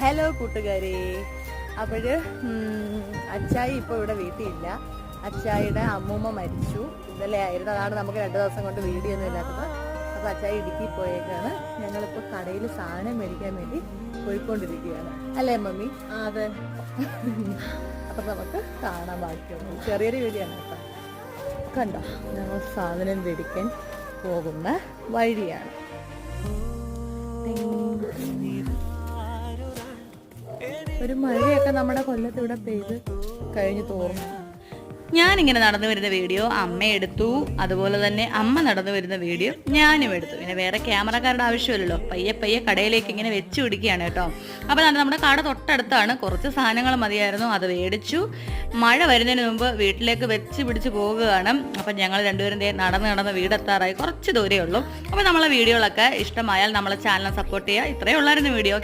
Hello കൂട്ടുകാരെ. അപ്പോൾ അച്ചായി ഇപ്പോൾ ഇവിടെ വീട്ടിലില്ല. അച്ചായിയുടെ അമ്മൂമ്മ മരിച്ചു, ഇന്നലെ ആയിരുന്നു. അതാണ് നമുക്ക് 2 ദിവസം കൊണ്ട് വീഡിയോ ഒന്നും ഇല്ലാത്തത്. അപ്പോൾ അച്ചായി ഇടുക്കി പോയേക്കാണ്. ഞങ്ങളിപ്പോൾ കടയിൽ സാധനം മേടിക്കാൻ വേണ്ടി പോയിക്കൊണ്ടിരിക്കുകയാണ്, അല്ലേ മമ്മി? അതെ. അപ്പം നമുക്ക് കാണാൻ ബാക്കിയുള്ളൂ. ചെറിയൊരു വീഡിയോ ആണ് കേട്ടോ. കണ്ടോ, ഞങ്ങൾ സാധനം മേടിക്കാൻ പോകുന്ന വഴിയാണ്. ഒരു മഴയൊക്കെ നമ്മുടെ കൊല്ലത്ത് ഇവിടെ പെയ്ത് കഴിഞ്ഞ് തോന്നുന്നു. ഞാനിങ്ങനെ നടന്നു വരുന്ന വീഡിയോ അമ്മ എടുത്തു, അതുപോലെ തന്നെ അമ്മ നടന്നു വരുന്ന വീഡിയോ ഞാനും എടുത്തു. പിന്നെ വേറെ ക്യാമറക്കാരുടെ ആവശ്യമില്ലല്ലോ. പയ്യെ പയ്യെ കടയിലേക്ക് ഇങ്ങനെ വെച്ച് പിടിക്കുകയാണ് കേട്ടോ. അപ്പോൾ നമ്മുടെ കട തൊട്ടടുത്താണ്. കുറച്ച് സാധനങ്ങൾ മതിയായിരുന്നു, അത് മേടിച്ചു. മഴ വരുന്നതിന് മുമ്പ് വീട്ടിലേക്ക് വെച്ച് പിടിച്ച് പോകുകയാണ്. അപ്പം ഞങ്ങൾ രണ്ടുപേരും നടന്ന് വീടെത്താറായി. കുറച്ച് ദൂരമേ ഉള്ളൂ. അപ്പോൾ നമ്മളെ വീഡിയോകളൊക്കെ ഇഷ്ടമായാൽ നമ്മളെ ചാനൽ സപ്പോർട്ട് ചെയ്യുക. ഇത്രയേ ഉള്ളായിരുന്നു വീഡിയോ.